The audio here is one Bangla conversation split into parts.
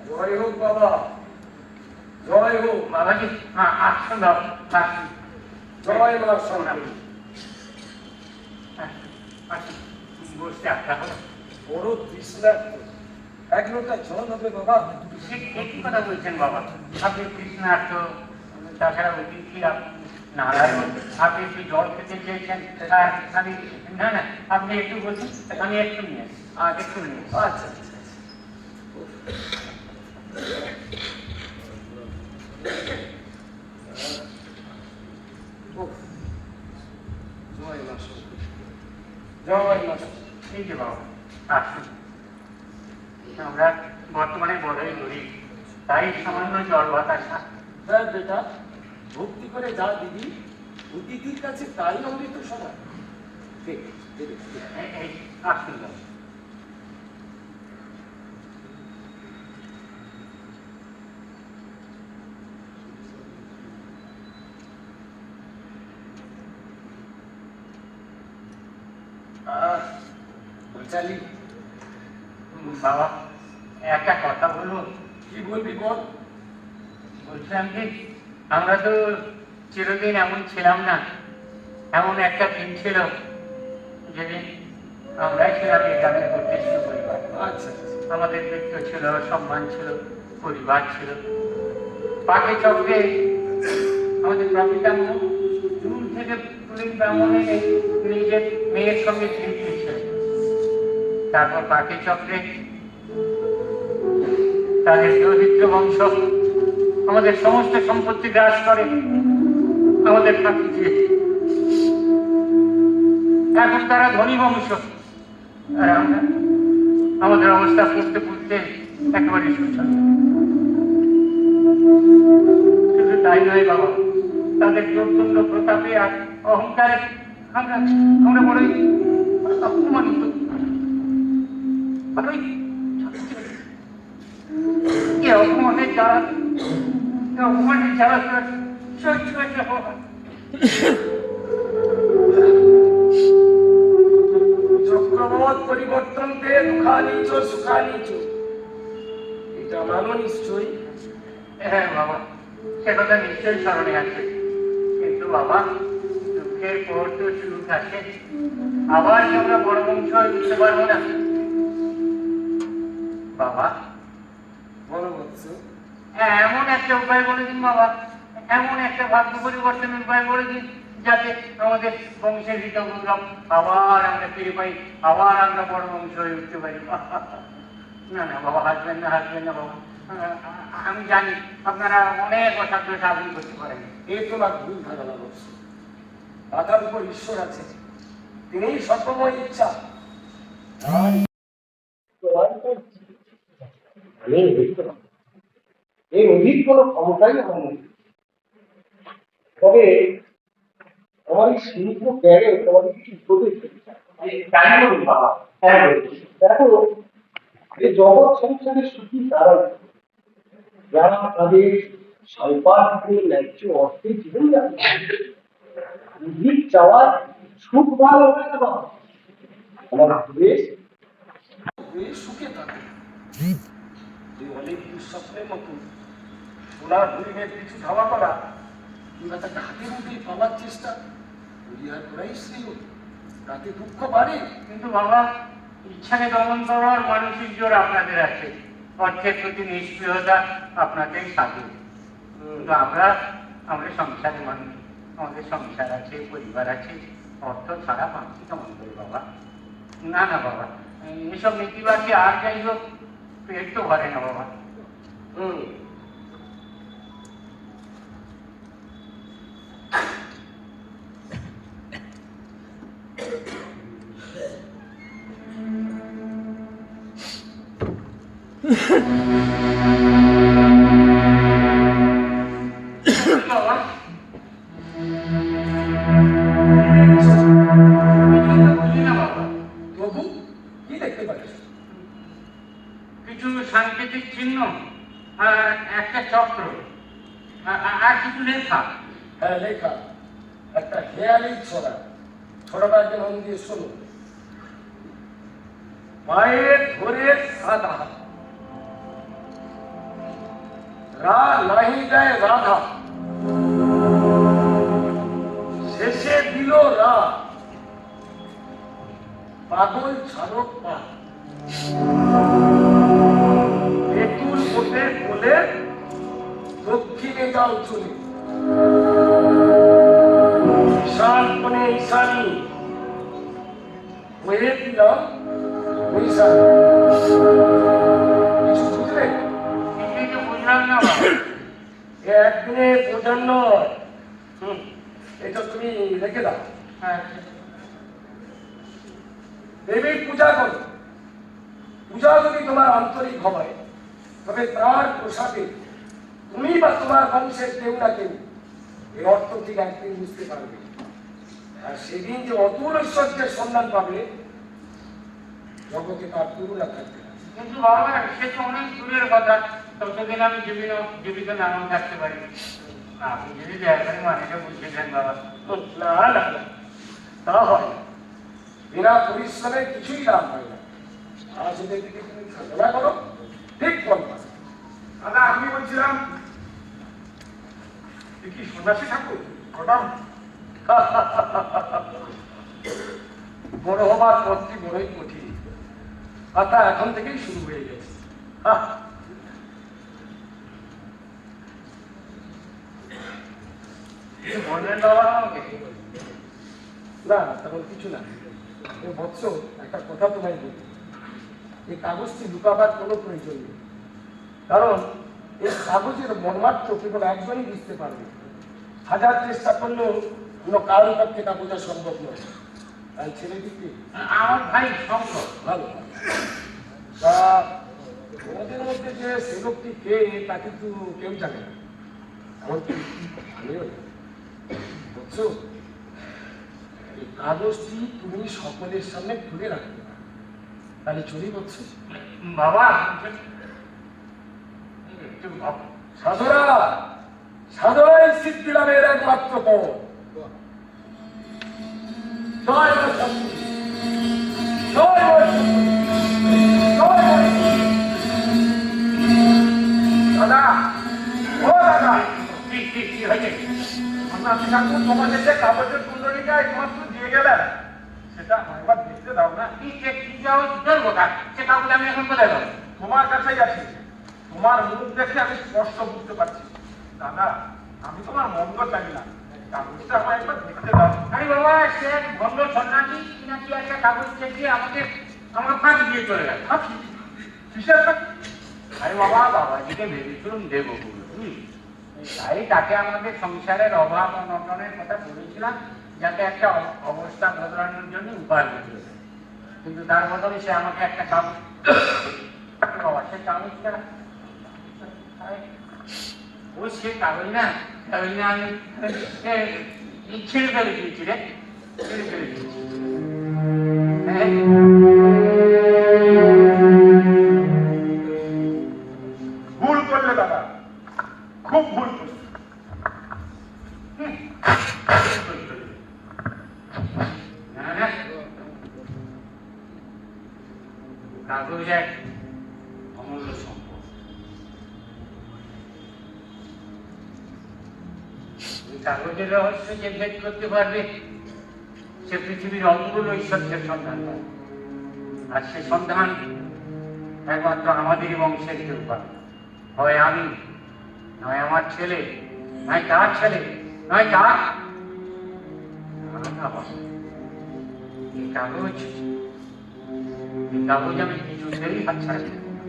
জয় হোক বাবা, জয় হোক বাবাজি। আসুন জয় মা সোনামণি। বসতে আসা হলো। বড় তৃষ্ণার্ত, এক লোটা জল হবে বাবা? কি কথা বলছেন বাবা? আপনি তৃষ্ণার্ত, তাছাড়া অতিথি নারায়ণ, আপনি একটু জল খেতে চেয়েছেন। আমি না না, আপনি একটু বলছেন, আমি একটু নিয়ে একটু নিয়ে। আচ্ছা আচ্ছা। জয় মা সোনামণি, জয় মা সোনামণি। এই যে বাবা আসুন। আমরা বর্তমানে বড়ই গরিব, তাই সামান্য জল বাতাসা। বেটা, ভক্তি করে যা দিবি অতিথির কাছে তাই অমৃত সমান। এই আসুন বাবা। বাবা একটা কথা বলবো? কি বলবি বল। বলছিলাম যে আমরা তো চিরদিন এমন ছিলাম না। এমন একটা দিন ছিল যেদিন আমরাই ছিলাম এই গ্রামের প্রতিষ্ঠিত পরিবার। আচ্ছা, আমাদের বৃত্ত ছিল, সম্মান ছিল, পরিবার ছিল। পাকে চক্রে আমাদের প্রপিতামহ দূর থেকে পুলিশ ব্রাহ্মণে নিজের মেয়ের সঙ্গে ঠিক দিয়েছিলেন। তারপর পাকে চক্রে তাদের দরিদ্র বংশ আমাদের সমস্ত সম্পত্তি গ্রাস করে আমাদের ফাঁকি দিয়ে। এখন তারা ধনী বংশ, আর আমরা আমাদের অবস্থা পড়তে পড়তে একেবারে শোচনীয়। শুধু তাই নয় বাবা, তাদের প্রচন্ড প্রতাপে আর অহংকারে আমরা আমরা বড়ই অপমানিত। অপমানের দ্বারা সহ্য হয়েছে বাবা। চক্রবত পরিবর্তন পেয়ে দুঃখানিচ সুখানিচ, এটা মানো নিশ্চয়ই? হ্যাঁ বাবা, সে কথা নিশ্চয়ই স্মরণে আছে। কিন্তু বাবা, দুঃখের পর তো সুখ আসে। আবার কি আমরা বড় বংশ বুঝতে পারবো না? বাবা বড় বৎস, এমন একটা উপায় বলে দিন বাবা, এমন একটা ভাগ্য পরিবর্তনের উপায় বলে দিন যাতে আমাদের বংশের হৃত গৌরব আবার আমরা ফিরে পাই, আবার আমরা বড় বংশ হয়ে উঠতে পারি। না না বাবা, হাসবেন না, হাসবেন না বাবা। আমি জানি আপনারা অনেক অসাধ্য সাধন করতে পারেন। এই তোমার ভুল ধারণা বৎস। দাদার উপর ঈশ্বর আছে, তিনি সর্বময় ইচ্ছা। এই অধিক কোনো ক্ষমতাই আমার নেই। তবে আমার এই সীমিত জ্ঞানে তোমাদের কিছু উপদেশ বাবা দেখো, এই জগৎ সংসারে সুখী তারাই যারা তাদের স্বল্পাধিক ন্যায্য অর্থে জীবন যাপন অধিক চাওয়ার সুখ ভালো হবে না বাবা। আমার দেশ সুখে থাকে। অনেক দুঃস্বপ্নের মতো সোনার হরিণের পিছু ধাওয়া করা কিংবা তাকে হাতের মধ্যে পাওয়ার চেষ্টা পরিহার করাই শ্রেয়, তাতে দুঃখ বাড়ে। কিন্তু বাবা, ইচ্ছাকে দমন করার মানসিক জোর আপনাদের আছে, অর্থের প্রতি নিষ্ক্রিয়তা আপনাদের সাথে। কিন্তু আমরা সংসারের মানুষ, আমাদের সংসার আছে, পরিবার আছে, অর্থ ছাড়া বাঁচি কেমন করে বাবা? না না বাবা, এসব নীতিবাদী আর যাই হোক, পেট তো ভরে না বাবা। বাবা, বুঝি না বাবা। প্রভু কি দেখতে পাচ্ছ? কিছু সাংকেতিক চিহ্ন, আর একটা চক্র, আর কিছু লেখা। হ্যাঁ, লেখা একটা হেয়ালি ছড়া। ছড়াটা একজন মন দিয়ে শোনো। মায়ের ধরে সাদা, রা নাহি দেয় রাধা, শেষে দিল রা, পাগল ছাড়ক পা, বেতুল ওঠে বলে দক্ষিণে যাও চলে, ঈশান কোণে ঈশানী, হয়ে দিলাম ঈশানী। কিছু বুঝলে? কিছুই তো বুঝলাম না বাবা। এ একদিনে বোঝার নয়। এটা তুমি রেখে দাও। হ্যাঁ, দেবীর পূজা করো। পূজা যদি তোমার আন্তরিক হয়, তবে তার প্রসাদে তুমি বা তোমার বংশের কেউ না কেউ এই অর্থ ঠিক একদিন বুঝতে পারবে। আর সেদিন যে অতুল ঐশ্বর্যের সন্ধান পাবে, জগতে তার তুলনা থাকবে না। কিন্তু বাবা সে তো অনেক দূরের কথা। ততদিন আমি জীবিত নাম থাকতে পারি। আপনি যদি দয়া করে মানেটা বুঝে দেন বাবা। না না না, তা হয় না। বিনা পরিশ্রমে কিছুই লাভ হয় না। আর যদি দিকে তুমি সাধনা করো, ঠিক ফল পাবে। দাদা, আমি বলছিলাম কি সন্ন্যাসী ঠাকুর প্রণাম। বড় হবার পথটি বড়ই কঠিন। কথা এখন থেকেই শুরু হয়ে গেছে। বলবেন বাবা আমাকে? না, তেমন কিছু না। বৎস, একটা কথা তোমায় বলি। এই কাগজটি লুকাবার কোনো প্রয়োজন নেই, কারণ এই কাগজের মর্মার্থ কেবল একজনই বুঝতে পারবে। হাজার চেষ্টা করলেও কোনো কারোর পক্ষে তা বোঝা সম্ভব নয়। তাই ছেলেটিকে আমার ভাই শঙ্কর। ভালো তা তোমাদের মধ্যে যে সে লোকটি কে তা কিন্তু কেউ জানে না, এমনকি আমিও না। বুঝছো, এই কাগজটি তুমি সকলের সামনে খুলে রাখবে, তাহলে চলি। বুঝছো বাবা, একটু সাধুরা, সাধনাই সিদ্ধি লাভের একমাত্র পথ। জয় মা শক্তি, জয় মা শক্তি, জয় মা শক্তি। দাদা, ও দাদা, কি হয়েছে? সন্ন্যাসী ঠাকুর তোমাদের যে কাগজের কুণ্ডলিটা একমাত্র দিয়ে গেলেন, সেটা একবার দেখতে দাও না। সে কাগজ আমি এখন কোথায় পাবো? তোমার কাছেই আছে। তোমার মুখ দেখে আমি স্পষ্ট বুঝতে পারছি। দাদা, আমি তোমার মন্দ চাই না, কাগজটা আমার একবার দেখতে দাও। আরে বাবা, সে এক ভণ্ড সন্ন্যাসী নাকি একটা কাগজ চেয়ে আমাকে আমার ফাঁকি দিয়ে চলে গেল। কিসের ফাঁকি? আরে বাবা, বাবাজিকে ভেবেছিলাম দেবো বুঝলি, তাই তাকে আমাদের সংসারের অভাব অনটনের কথা বলেছিলাম, যাতে একটা অবস্থা বদলানোর জন্য উপায় বুঝলো। কিন্তু তার বদলে সে আমাকে একটা কাগজ, বাবা সে কাগজটা, ও সে কাগজ না আমি ছেড়ে ফেলে দিয়েছি রে, ছেড়ে ফেলে দিয়েছি। হ্যাঁ, ভুল করলে দাদা, খুব ভুল করলে। কাগজ এক অমূল্য সম্পদ। কাগজের রহস্য যে ভেদ করতে পারবে, সে পৃথিবীর অমূল্য ঐশ্বর্যের সন্ধান পাবে। আর সে সন্ধান একমাত্র আমাদের বংশের কেউ পাবে। হয় আমি, নয় আমার ছেলে, নয় তার ছেলে, নয় তার। এই কাগজ আমি কিছুতেই হাতছাড়া দেব না।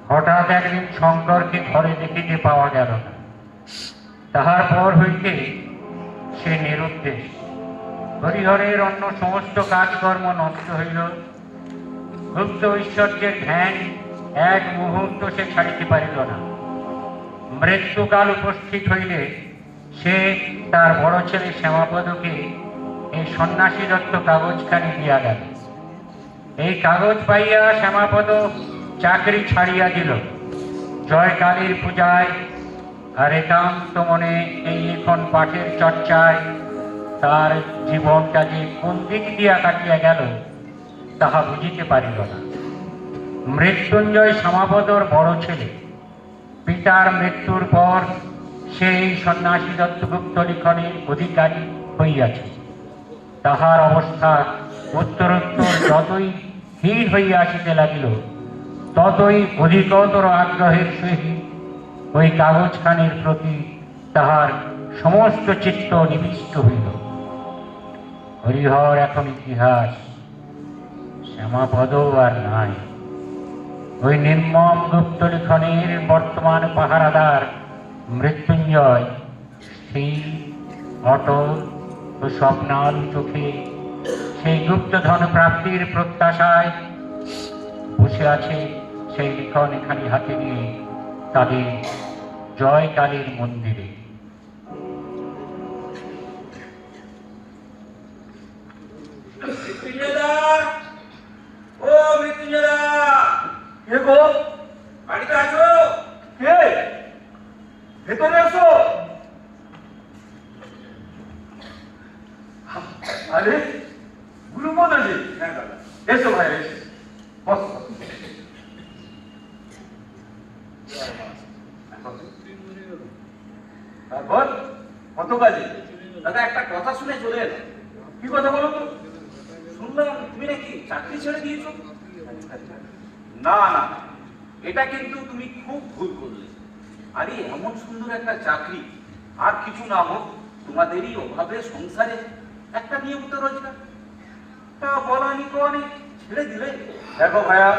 হঠাৎ একদিন শঙ্করকে ঘরে দেখিতে পাওয়া গেল না। তাহার পর হইতে সে নিরুদ্দেশ। হরিহরের অন্য সমস্ত কাজকর্ম নষ্ট হইল। গুপ্ত ঐশ্বর্যের ধ্যান এক মুহূর্ত সে ছাড়িতে পারিল না। মৃত্যুকাল উপস্থিত হইলে সে তার বড় ছেলে শ্যামাপদকে এই সন্ন্যাসী দত্ত কাগজখানি দিয়া গেল। এই কাগজ পাইয়া শ্যামাপদ চাকরি ছাড়িয়া দিল। জয় কালীর পূজায় আর একান্ত মনে এই লিখন পাঠের চর্চায় তার জীবনটা যে কোন দিক দিয়া কাটিয়া গেল তাহা বুঝিতে পারিল না। মৃত্যুঞ্জয় শ্যামাপদর বড় ছেলে। পিতার মৃত্যুর পর সেই সন্ন্যাসী দত্তগুপ্ত লিখনের অধিকারী হইয়াছে। তাহার অবস্থা উত্তরোত্তর যতই হীন হইয়া আসিতে লাগিল, ততই অধিকতর আগ্রহের সহিত ওই কাগজখানির প্রতি তাহার সমস্ত চিত্ত নিবিষ্ট হইল। হরিহর এখন ইতিহাস, শ্যামাপদ আর নাই। ওই নির্মম গুপ্ত লিখনের বর্তমান পাহারাদার মৃত্যুঞ্জয় স্থির, অটল ও স্বপ্নালু চোখে সেই গুপ্তধন প্রাপ্তির প্রত্যাশায় বসে আছে সেই লিখন এখানে হাতে নিয়ে তাদের জয় কালীর মন্দিরে। ও মৃত্যুঞ্জয়দা, কে গো? বাড়িতে আছো? কে? ভেতরে আসো। আরে গুরুপদ আছে? হ্যাঁ দাদা, এসো ভাই, এসো, বস। তারপর কত কাজে? দাদা একটা কথা শুনে চলে এলো। কি কথা বলো তো? শুনলাম তুমি নাকি চাকরি ছেড়ে দিয়েছো। না না, এটা কিন্তু তুমি খুব ভুল করলে। আরে এমন সুন্দর একটা চাকরি, আর কিছু না হোক তোমাদেরই অভাবে সংসারে একটা নিয়মিত রোজগার, তা বলানি কোয়ানি ছেড়ে দিলে। দেখো ভাইয়া,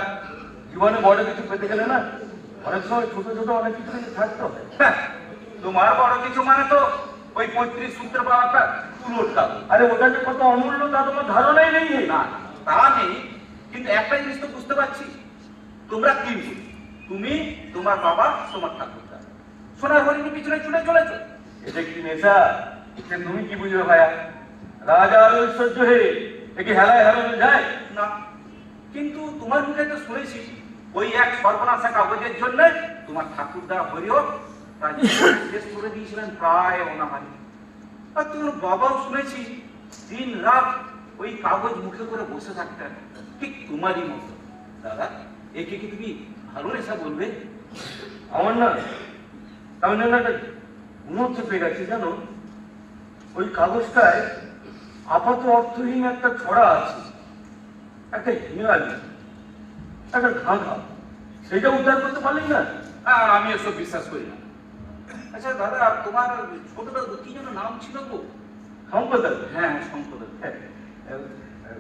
জীবনে বড় কিছু পেতে গেলে না অনেক সময় ছোট ছোট অনেক কিছু থাকতে হবে। তোমার বড় কিছু মানে তো ওই 35 সূত্র পাওয়াটা পুরোটা। আরে ওটা যে কত অমূল্য তা তোমার ধারণাই নেই। না তা নেই, কিন্তু একটা জিনিস তো বুঝতে পারছি, তোমরা কিন্তু তুমি, তোমার বাবা, তোমার ঠাকুরদা সোনার হরিণী পিছনে ছুটে চলেছ। এটা কি নেশা? তুমি কি বুঝবে ভাইয়া? রাজা আর ঐশ্বর্য হে একে হেলায় হারানো যায় না। কিন্তু তোমার মুখে তো শুনেছি ওই এক সর্বনাশা কাগজের জন্য তোমার ঠাকুরদা হরিও তার জীবন শেষ করে দিয়েছিলেন প্রায় অনাহারি। আর তোমার বাবাও শুনেছি দিন রাত ওই কাগজ মুখে করে বসে থাকতেন, ঠিক তোমারই মতো। দাদা, একে কি তুমি ভালো নেশা বলবে? আমার না, আমি না একটা মনে পেয়ে গেছি জানো, ওই কাগজটায় আপাত অর্থহীন একটা ছড়া আছে, একটা হিমালি, একটা ধাঁধা, সেটা উদ্ধার করতে পারলি না? আমি এসব বিশ্বাস করি না। আচ্ছা দাদা, তোমার ছোটটা কি যেন নাম ছিল গো? সম্পদ। হ্যাঁ সম্পদ।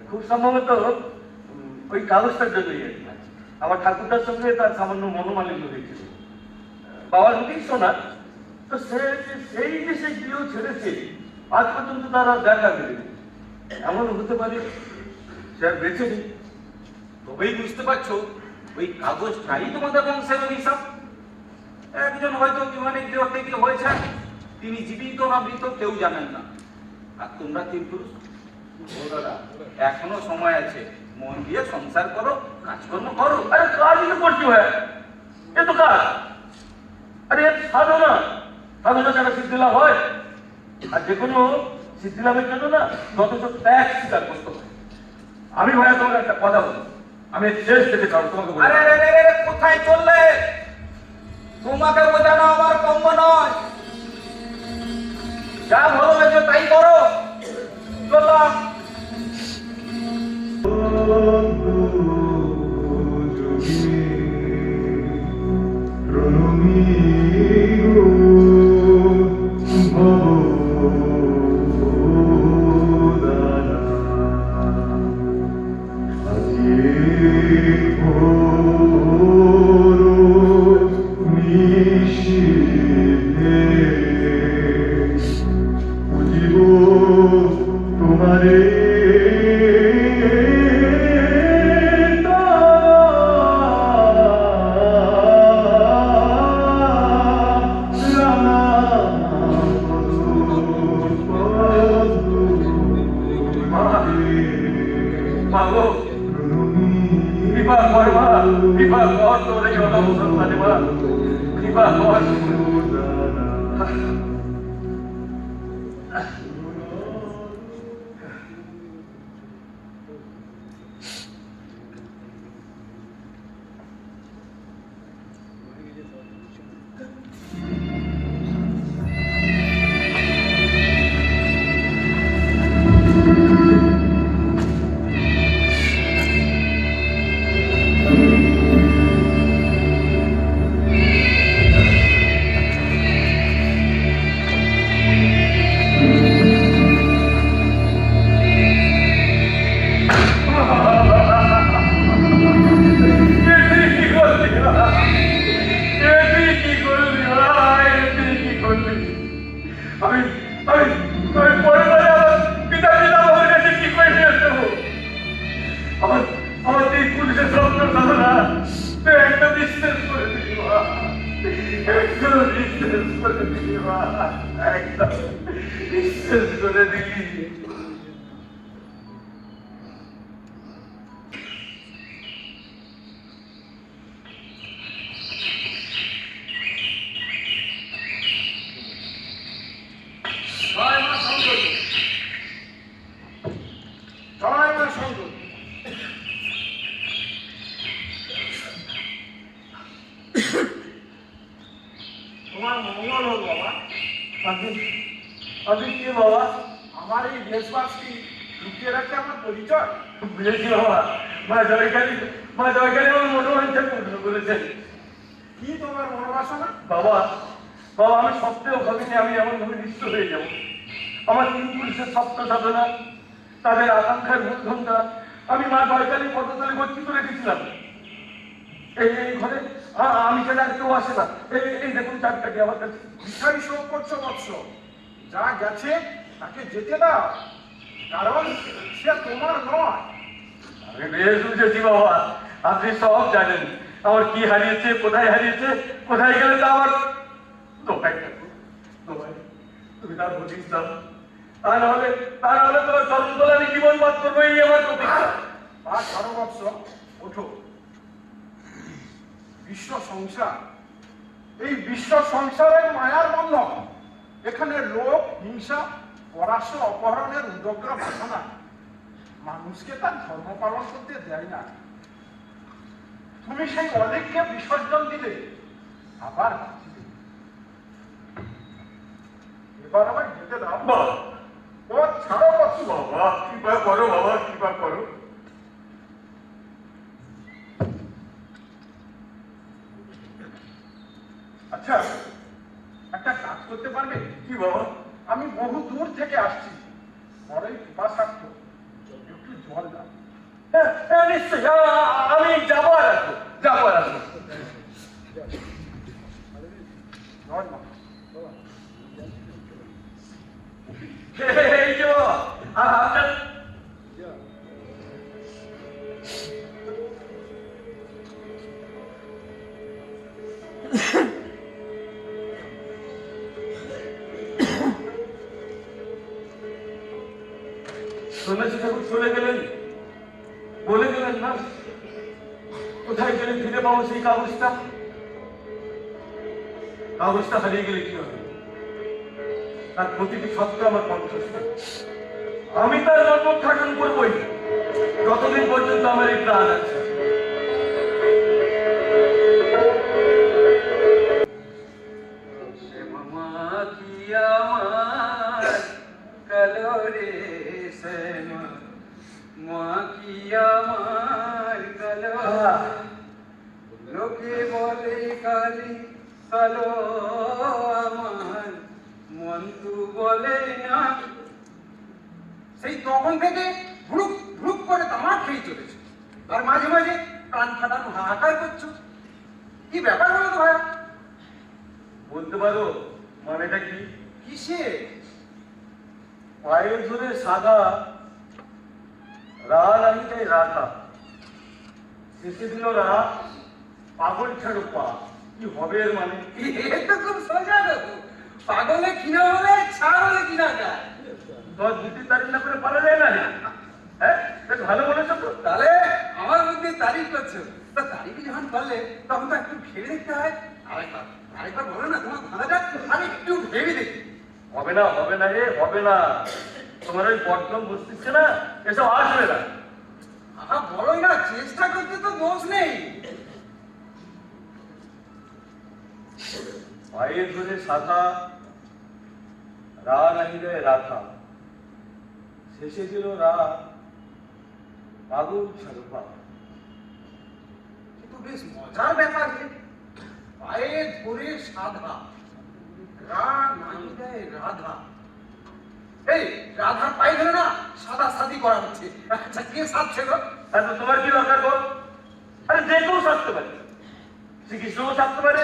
খুব সম্ভবত ওই কাগজটার জন্যই আর কি। আমার ঠাকুরদার সঙ্গে তার সামান্য মনোমালিন্য হয়েছিল। বাবার মুখেই শোনা তো সেই যে সে গৃহ ছেড়েছে, আজ পর্যন্ত তারা দেখা মেলেনি। এমন হতে পারে সে আর বেঁচে নেই। তবেই বুঝতে পারছো ওই কাগজটাই তোমাদের বংশের অভিশাপ। একজন হয়তো বিমানে গৃহ থেকে হয়েছে, তিনি জীবিত না মৃত কেউ জানেন না। আর তোমরা কিন্তু দাদা এখনো সময় আছে, মন দিয়ে সংসার করো, কাজকর্ম করো। আরে কাজই তো করছি ভাই, এ তো কাজ। আরে সাধনা, সাধনা যারা সিদ্ধি লাভ হয়, আর যে কোনো সিদ্ধি লাভের জন্য না যথেষ্ট ত্যাগ স্বীকার করতে হয়। আমি ভাইয়া তোমাকে একটা কথা বলি, আমি শেষ থেকে ছাড়ো তোমাকে বলি। আরে কোথায় চললে? তোমাকে বোঝানো আমার কম্য নয়। যা ভালো লাগে তাই করো। চললাম। কৃপা কর মা, কৃপা কর তোর এই অনাথ সন্তানে মা, কৃপা কর। তোমার মঙ্গল হোক বাবা। আপনি কে বাবা? আমার এই দেশবাসী লুকিয়ে রাখতে আমার পরিচয়। বুঝেছি বাবা, মা জয়কালী আমার মনোবাঞ্ছা পূর্ণ করেছেন। কি তোমার মনোবাসনা? বাবা বাবা, আমি সত্যিও ভাবিনি আমি এমন ভাবে নিঃস্ব হয়ে যাব। আমার তিন পুরুষের সপ্ত সাধনা, তাদের আকাঙ্ক্ষার মূলধনটা আমি মা জয়কালীর পদতলে ভর্তি করে দিয়েছিলাম। এই ঘরে আমি ছাড়া আর কেউ আসে না। এই দেখুন চারটাকে আমার কাছে। ভিখারি শোক করছো বৎস, যা গেছে তাকে যেতে দাও, কারণ সে তোমার নয়। আমি বেশ বুঝেছি বাবা, আপনি সব জানেন আমার কি হারিয়েছে, কোথায় হারিয়েছে, কোথায় গেলে তা আমার দোকাই ঠাকুর, দোকাই তুমি তার বুঝিস দাও। তা নাহলে তোমার চরণ তলে আমি জীবন বাদ করবো, এই আমার প্রতিজ্ঞা। আর কারো বৎস, ওঠো। বিশ্ব সংসার, এই বিশ্ব সংসারের মায়ার বন্ধন। এখানে লোভ, হিংসা, পরাশ্র, অপহরণের উদগ্র বাসনা মানুষকে তার ধর্ম পালন করতে দেয় না। তুমি সেই অলিককে বিসর্জন দিলে, আবার বাঁচিলে। এবার আমার যেতে দাও। পথ ছাড়ো বৎস। বাবা কৃপা করো, বাবা কৃপা করো। আচ্ছা, একটা কাজ করতে পারবে? কি বাবা? আমি বহু দূর থেকে আসছি, বড়ই পিপাসার্থ, একটু জল দাও। নিশ্চয়ই, আমি যাবো আর আসবো, যাবো আর আসবো। জল দাও। এই যে বাবা, আপনার সন্ন্যাসী ঠাকুর চলে গেলেন, বলে গেলেন না কোথায় গেলে ফিরে পাবো সেই কাগজটা। কাগজটা হারিয়ে গেলে কি হবে? তার প্রতিটি সত্য আমার কণ্ঠস্থ। আমি তার জন্মোদ্ঘাটন করবই যতদিন পর্যন্ত আমার এই প্রাণ আছে। লোকে বলে কালী কালো আমার মন তু বলে না। সেই তখন থেকে ভ্রুক ভ্রুক করে তামাক খেয়ে চলেছে, আর মাঝে মাঝে কান ফাটানো হাহাকার করছো। কি ব্যাপার বলো তো ভাইয়া? বলতে পারো মানেটা কি? কিসে? পায়ের ধরে সাদা রা নাহি তাই রাধা, শেষে দিল রা, পাগল ছাড়ো পা। কি হবে এর মানে? এ তো খুব সোজা তো। পাগলে কিনা বলে ছাড় হলে কিনা যায়। 10 দুটি তারিখ না করে পারা যায় না? হ্যাঁ, বেশ ভালো বলেছো তো। তাহলে আমার মধ্যে তারিফ করছো, তা তারিফ যখন করলে তখন তো একটু ভেবে দেখতে হয়। আরেকবার বলো না তোমার ধাঁধাটা, আমি একটু ভেবে দেখি। হবে না, হবে না রে, হবে না। তোমার ওই বদনাম বসতেছে না, এসব আসবে না। আহা বলোই না, চেষ্টা করতে তো দোষ নেই। পায়ে ধরে সাধা, রা নাহিলে রাধা, শেষে দিল রা, পাগল ছাড়া। কিন্তু বেশ মজার ব্যাপার রে, পায়ে ধরে সাধা, রা নাহি দেয় রাধা। এই রাধার পায়ে ধরে না সাদা সাদি করা হচ্ছে। আচ্ছা কে সাধছে গো? তো তোমার কি দরকার বল? আরে যে কেউ সাধতে পারে, শ্রীকৃষ্ণও সাধতে পারে,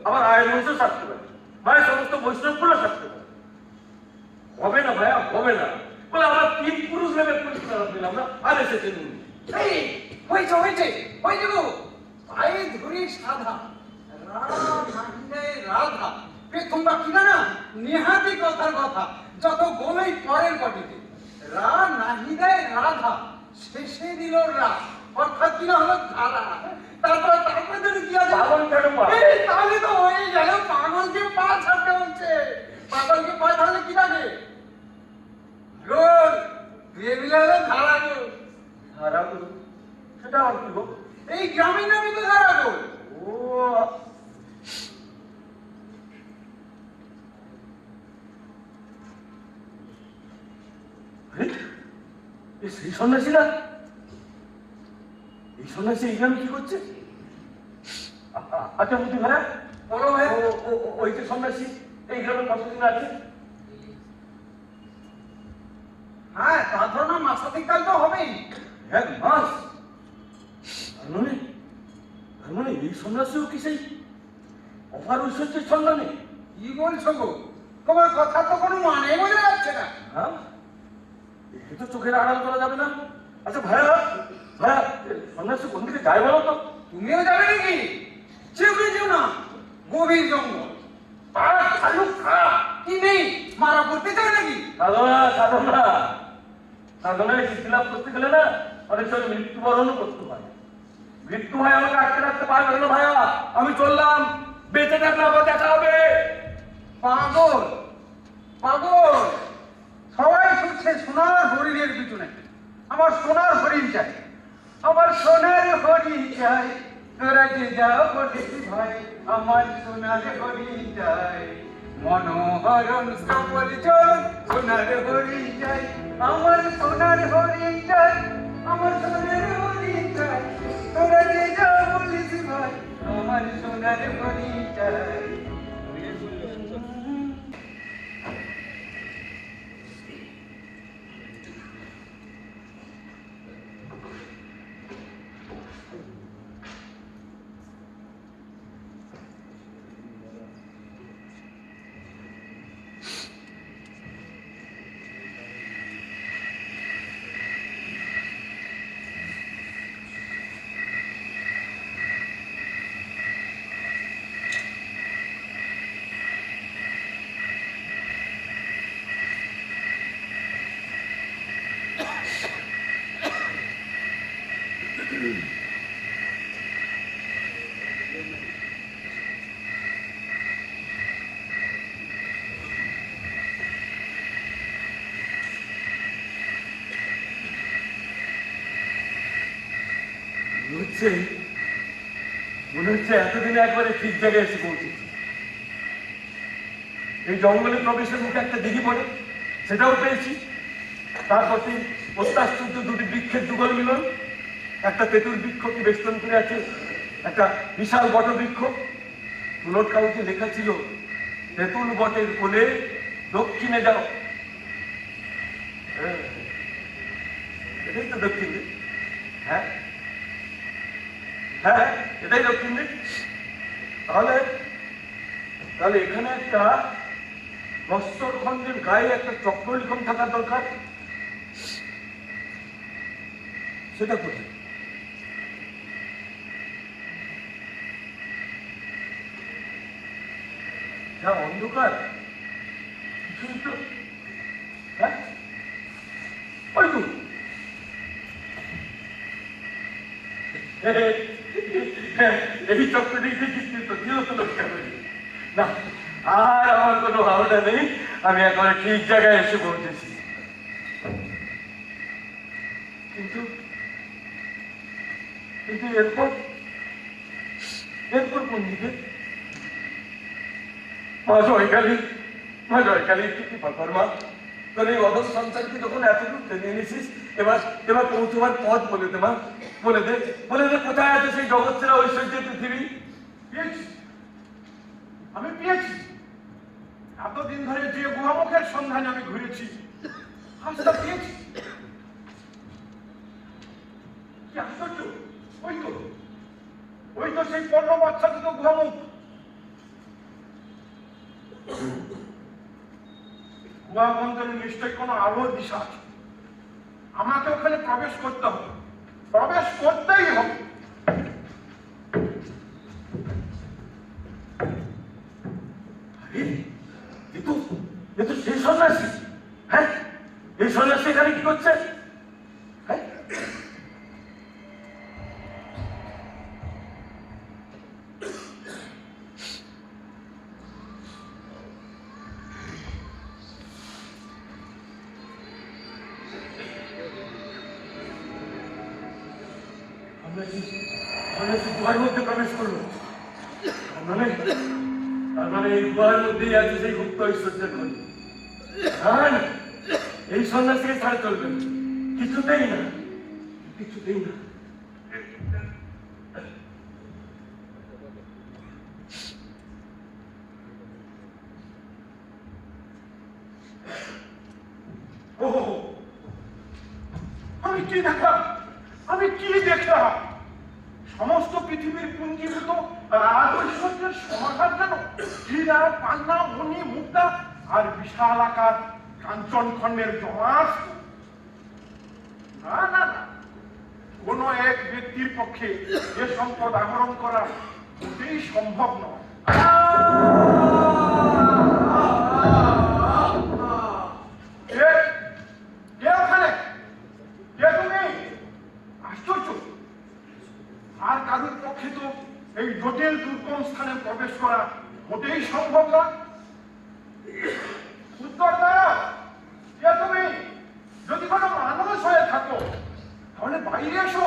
আবার আয়ের মহিষও সাধতে পারে, মায়ের সমস্ত বৈষ্ণবগুলো সাধতে পারে। হবে না ভাইয়া, হবে না। বলে আমরা 3 পুরুষ ভেবে পরিষ্কার দিলাম না, আর এসেছে নুন। এই হয়েছে হয়েছে হয়েছে গো, পায়ে ধরে সাধা, রা নাহি দেয় রাধা। তোমরা কি না নেহাতি কথার কথা, যত গোলেই পরের কটিতে। রা নাহি দেয় রাধা, শেষে দিল রা, অর্থাৎ কি না হলো ধারা। তারপরে যদি কি আছে, পাগল কেন পা? এই তাহলে তো হয়ে গেল, পাগলকে পা ছাড়তে হচ্ছে। পাগলকে পা ছাড়লে কি থাকে? গোল, দিয়ে দিলে হলো ধারা গোল। ধারা গুরু, সেটা আর কি গো? এই গ্রামীণ নামে তো ধারা গোল। ও আরে, এ সেই সন্ন্যাসী না? এই সন্ন্যাসী এই গ্রামে কি করছে? আচ্ছা বুদ্ধি ভাড়া, বলো ভাই। ওই যে সন্ন্যাসী এই গ্রামে কতদিন আছে? হ্যাঁ তা ধরো না মাসাধিক কাল তো হবেই। 1 মাস? তার মানে এই সন্ন্যাসীও কি সেই অপার ঐশ্বর্যের সন্ধানে? কি বলছো গো? তোমার কথা তো কোনো মানে বোঝা যাচ্ছে না। হ্যাঁ, একে তো চোখের আড়াল করা যাবে না। আচ্ছা ভাইয়া, ভাইয়া, সন্ন্যাসী কোন দিকে যায় বলো তো? তুমিও যাবে নাকি? যেও না, গভীর জঙ্গল, পাড়া ভালুক খারাপ কি নেই, মারা পড়তে চায় নাকি? সাধনা, সাধনা, সাধনায় সিদ্ধি লাভ করতে গেলে না অনেক সময় মৃত্যুবরণও করতে হয়। মৃত্যু ভাই আমাকে আটকে রাখতে পারবে না ভাইয়া, আমি চললাম, বেঁচে থাকলে আবার দেখা হবে। পাগল পাগল, সবাই ছুটছে সোনার হরিণের পিছনে। আমার সোনার হরিণ চাই, আমার সোনার হরিণ চাই। তোরা যে যাও বলেছি ভাই, আমার সোনার হরিণ চাই। মনোহরণ সফল চল, সোনার হরিণ চাই, আমার সোনার হরিণ চাই, আমার সোনার হরিণ চাই। তোরা যে যাও বলেছি ভাই, আমার সোনার হরিণ চাই। মনে হচ্ছে এতদিনে একবারে ঠিক জায়গায় এসে পৌঁছেছি। এই জঙ্গলে প্রবেশের মুখে একটা দিঘি পড়ে, সেটাও পেয়েছি। তার প্রতি অত্যাশ্চর্য 2টি বৃক্ষের যুগল মিলন। একটা তেঁতুল বৃক্ষকে বেষ্টন করে আছে একটা বিশাল বট বৃক্ষ। তুলট কাগজে লেখা ছিল, তেঁতুল বটের কোলে দক্ষিণে যাও। এটাই তো দক্ষিণ দিক। হ্যাঁ হ্যাঁ, এটাই দক্ষিণ দিক। তাহলে এখানে একটা বস্ত্র খণ্ডের গায়ে একটা চক্রলিখন থাকার দরকার। সেটা কোথায়? যা অন্ধকার, কিছুই তো। হ্যাঁ, ওই তো এই চক্রটি কিন্তু বিরত লক্ষ্য করি না। আর আমার কোনো ভাবনা নেই, আমি একেবারে ঠিক জায়গায় এসে পৌঁছেছি। কিন্তু কিন্তু এরপর এরপর কোন দিকে? মা জয়কালী কি ব্যাপার মা? তোর এই অধম সংসারকে যখন এতদূর টেনে এনেছিস, এবার পৌঁছবার পথ বলে দে মা, বলে দে কোথায় আছে সেই জগৎ সেরা ঐশ্বর্যের পৃথিবী? পেয়েছি, আমি পেয়েছি। এতদিন ধরে যে গুহামুখের সন্ধানে আমি ঘুরেছি, আজ তা পেয়েছি। কি আশ্চর্য! ওই তো সেই পণ্য বাচ্চা দুটো গুহামুখ। গুহা বন্ধনে নিশ্চয়ই কোনো আলোর দিশা আছে। আমাকে ওখানে প্রবেশ করতে হবে, প্রবেশ করতেই হবে। এ তো সেই সন্ন্যাসী। হ্যাঁ, এই সন্ন্যাসী এখানে কি করছে? হ্যাঁ, সন্ন্যাসী গুহার মধ্যে প্রবেশ করলো। তার মানে এই গুহার মধ্যেই আছে সেই গুপ্ত ঐশ্বর্যের খনি। না, এই সন্ন্যাসীকে ছাড়া চলবে না, কিছুতেই না। আমি কি দেখলাম? সমস্ত পৃথিবীর পুঞ্জীভূত রাজ ঐশ্বর্যের সমাহার যেন হীরা, পান্না, মণি, মুক্তা আর বিশাল আকার কাঞ্চন খণ্ডের জমাস। না, কোন এক ব্যক্তির পক্ষে এ সম্পদ আহরণ করা মোটেই সম্ভব নয়। আশ্চর্য! আর কারোর পক্ষে তো এই জটিল দুর্গম স্থানে প্রবেশ করা মোটেই সম্ভব না। উত্তর দাও, কে তুমি? যদি কোনো মানুষ হয়ে থাকো তাহলে বাইরে এসো,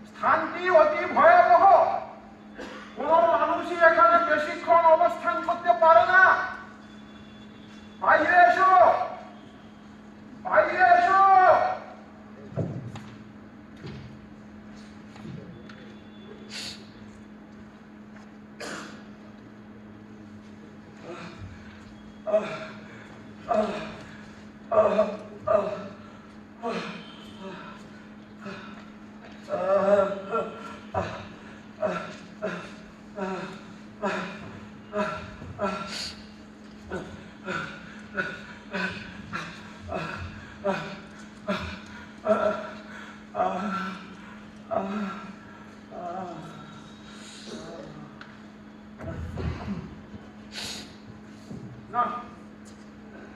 স্থানটি অতি ভয়াবহ। কোন মানুষই এখানে বেশিক্ষণ অবস্থান করতে পারে না। বাইরে এসো, বাইরে এসো। না,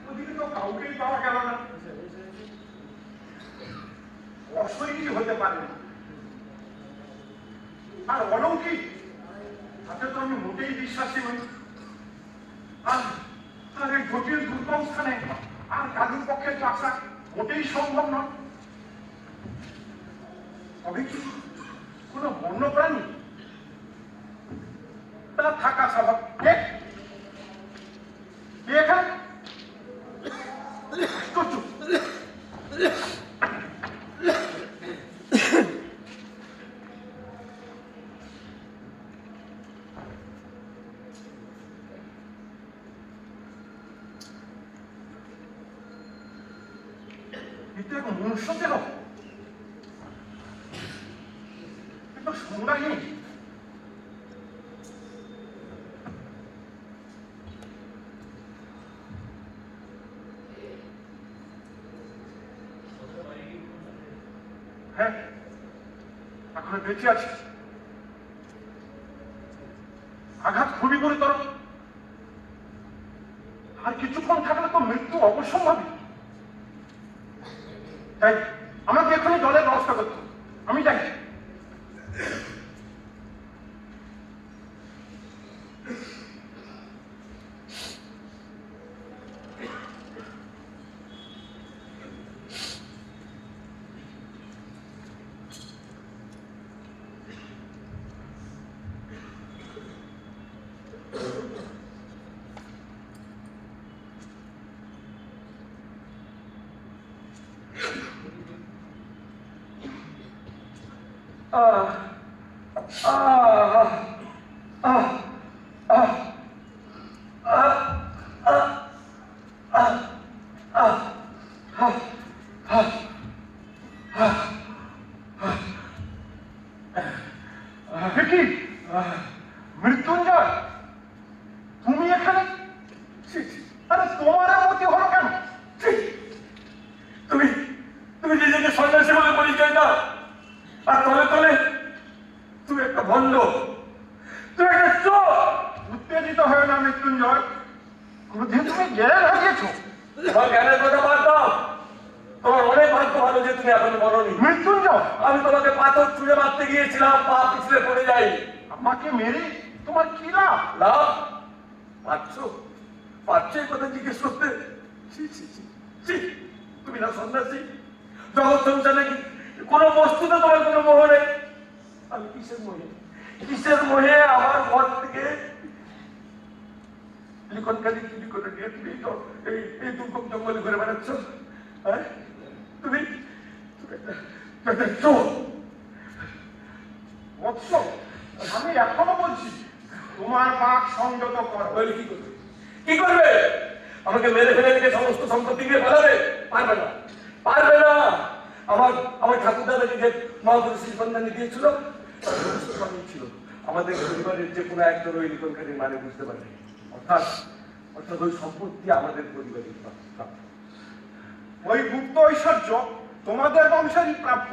ওদিকে তো কাউকেই পাওয়া গেল না। অশরীরী হতে পারে না, আর অলৌকিক তাতে তো আমি মোটেই বিশ্বাসী নই। আর এই জটিল দুর্গম স্থানে আর কারুর পক্ষে আসা মোটেই সম্ভব নয়। তবে কি কোনো বন্য প্রাণী? তা থাকা স্বাভাবিক। এখানে এটা এক মনুষ্য দেহ, কিন্তু সংজ্ঞাহীন। হ্যাঁ, এখন বেঁচে আছে। আঘাত খুবই গুরুতর, আর কিছুক্ষণ থাকলে তো মৃত্যু অবশ্যম্ভাবী। তাই আমাকে এখনই জলের ব্যবস্থা করতে, আমি যাই। ভিকি, মৃত্যুঞ্জয়, তুমি এখানে? আরে তোমার মতি হলো কেন? তুমি তুমি নিজেকে সন্ন্যাসী বলে পরিচয় দাও, আর তলে তলে তুমি একটা ভণ্ড, তুমি একটা চোর। উত্তেজিত হয় না মৃত্যুঞ্জয়, ক্রোধে তুমি জ্ঞান হারিয়েছ। তোমার জ্ঞানের কথা বাদ দাও, তোমার অনেক ভাগ্য ভালো যে তুমি এখন মরনি। মৃত্যুঞ্জয়, আমি তোমাকে পাথর ছুঁড়ে মারতে গিয়েছিলাম, পা পিছলে পড়ে যাই। আমাকে মেরে তোমার কি লাভ? লাভ পাচ্ছো? পাচ্ছো এই কথা জিজ্ঞেস করতে? ছি, ছি, ছি, ছি। তুমি না সন্ন্যাসী? জগৎ সংসারে কি কোনো বস্তুতে তোমার কোনো মোহ নেই? আমি কিসের মোহে, কিসের মোহে আমার ঘর থেকে লিখনকারী চুরি করে নিয়ে তুমি তো এই দুর্গম জঙ্গলে ঘুরে বেড়াচ্ছ? হ্যাঁ, তুমি একটা চোর। বৎস, আমি এখনো বলছি তোমার বাক সংযত করো। বলে কি করবে? কি করবে? আমাকে মেরে ফেলে রেখে সমস্ত সম্পত্তি নিয়ে পালাবে? পারবে না, পারবে না। আমার আমার ঠাকুর দাদাকে যে মহাপুরুষের সন্ধানে দিয়েছিল তার ভবিষ্যৎবাণী ছিল আমাদের পরিবারের যে কোনো একজন ওই লিখনকারীর মানে বুঝতে পারে। অর্থাৎ অর্থাৎ ওই সম্পত্তি আমাদের পরিবারের প্রাপ্য। ওই গুপ্ত ঐশ্বর্য তোমাদের বংশেরই প্রাপ্য।